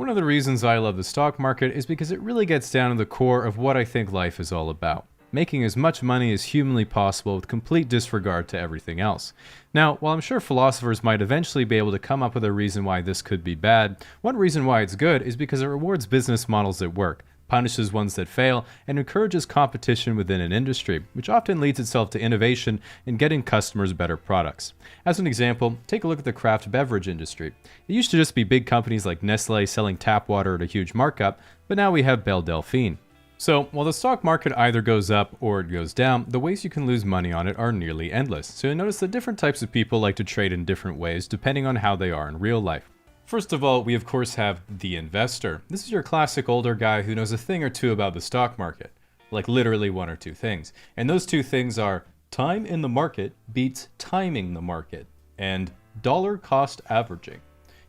One of the reasons I love the stock market is because it really gets down to the core of what I think life is all about. Making as much money as humanly possible with complete disregard to everything else. Now, while I'm sure philosophers might eventually be able to come up with a reason why this could be bad, one reason why it's good is because it rewards business models that work, punishes ones that fail, and encourages competition within an industry, which often leads itself to innovation and getting customers better products. As an example, take a look at the craft beverage industry. It used to just be big companies like Nestle selling tap water at a huge markup, but now we have Belle Delphine. So, while the stock market either goes up or it goes down, the ways you can lose money on it are nearly endless. So you notice that different types of people like to trade in different ways depending on how they are in real life. First of all, we of course have the investor. This is your classic older guy who knows a thing or two about the stock market. Like literally one or two things. And those two things are time in the market beats timing the market and dollar cost averaging.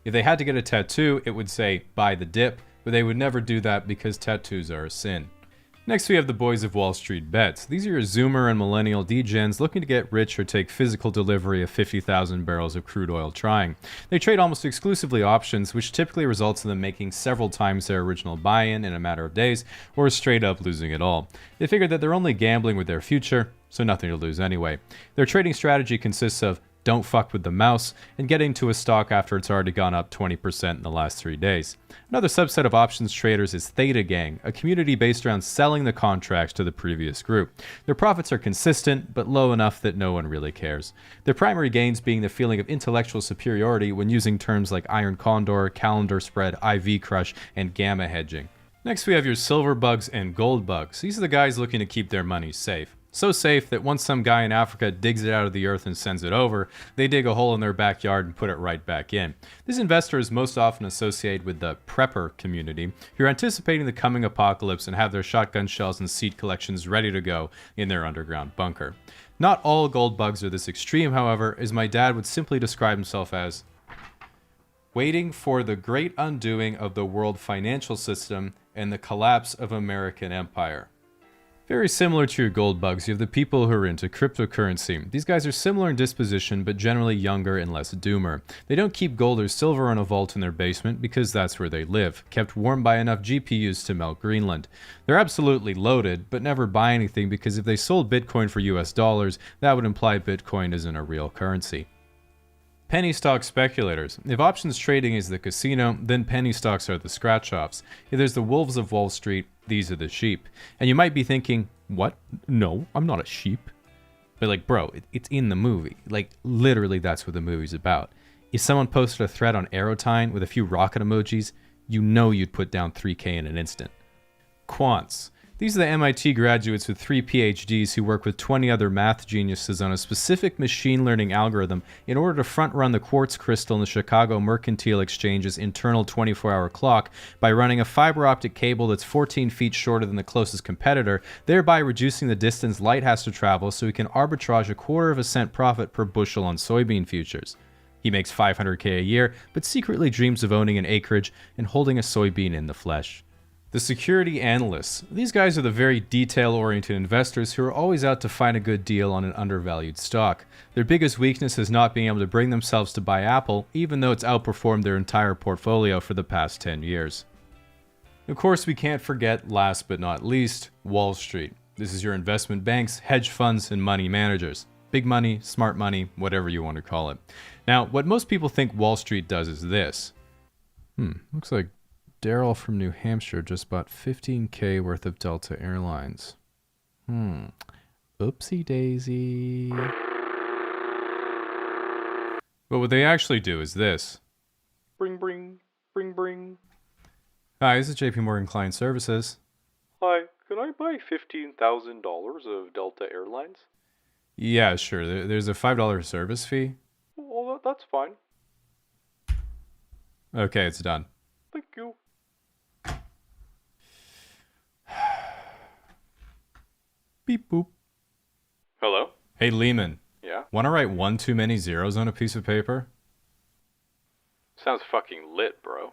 If they had to get a tattoo, it would say buy the dip, but they would never do that because tattoos are a sin. Next, we have the boys of Wall Street Bets. These are your Zoomer and Millennial degens looking to get rich or take physical delivery of 50,000 barrels of crude oil trying. They trade almost exclusively options, which typically results in them making several times their original buy-in in a matter of days, or straight up losing it all. They figure that they're only gambling with their future, so nothing to lose anyway. Their trading strategy consists of don't fuck with the mouse, and get into a stock after it's already gone up 20% in the last 3 days. Another subset of options traders is Theta Gang, a community based around selling the contracts to the previous group. Their profits are consistent, but low enough that no one really cares. Their primary gains being the feeling of intellectual superiority when using terms like Iron Condor, Calendar Spread, IV Crush, and Gamma Hedging. Next we have your Silver Bugs and Gold Bugs. These are the guys looking to keep their money safe. So safe that once some guy in Africa digs it out of the earth and sends it over, they dig a hole in their backyard and put it right back in. This investor is most often associated with the prepper community, who are anticipating the coming apocalypse and have their shotgun shells and seed collections ready to go in their underground bunker. Not all gold bugs are this extreme, however, as my dad would simply describe himself as waiting for the great undoing of the world financial system and the collapse of American empire. Very similar to your gold bugs, you have the people who are into cryptocurrency. These guys are similar in disposition, but generally younger and less doomer. They don't keep gold or silver in a vault in their basement because that's where they live, kept warm by enough GPUs to melt Greenland. They're absolutely loaded, but never buy anything because if they sold Bitcoin for US dollars, that would imply Bitcoin isn't a real currency. Penny stock speculators. If options trading is the casino, then penny stocks are the scratch-offs. If there's the wolves of Wall Street, these are the sheep. And you might be thinking, what? No, I'm not a sheep. But like, bro, it's in the movie. Like, literally that's what the movie's about. If someone posted a thread on Aerotine with a few rocket emojis, you know you'd put down 3K in an instant. Quants. These are the MIT graduates with 3 PhDs who work with 20 other math geniuses on a specific machine learning algorithm in order to front-run the quartz crystal in the Chicago Mercantile Exchange's internal 24-hour clock by running a fiber optic cable that's 14 feet shorter than the closest competitor, thereby reducing the distance light has to travel so he can arbitrage a quarter of a cent profit per bushel on soybean futures. He makes $500K a year, but secretly dreams of owning an acreage and holding a soybean in the flesh. The security analysts. These guys are the very detail-oriented investors who are always out to find a good deal on an undervalued stock. Their biggest weakness is not being able to bring themselves to buy Apple, even though it's outperformed their entire portfolio for the past 10 years. Of course, we can't forget, last but not least, Wall Street. This is your investment banks, hedge funds, and money managers. Big money, smart money, whatever you want to call it. Now, what most people think Wall Street does is this. Looks like Daryl from New Hampshire just bought $15K worth of Delta Airlines. Oopsie daisy. But what they actually do is this. Bring, bring, bring, bring. Hi, this is JP Morgan Client Services. Hi, can I buy $15,000 of Delta Airlines? Yeah, sure. There's a $5 service fee. Well, that's fine. Okay, it's done. Thank you. Beep boop. Hello? Hey, Lehman. Yeah? Want to write one too many zeros on a piece of paper? Sounds fucking lit, bro.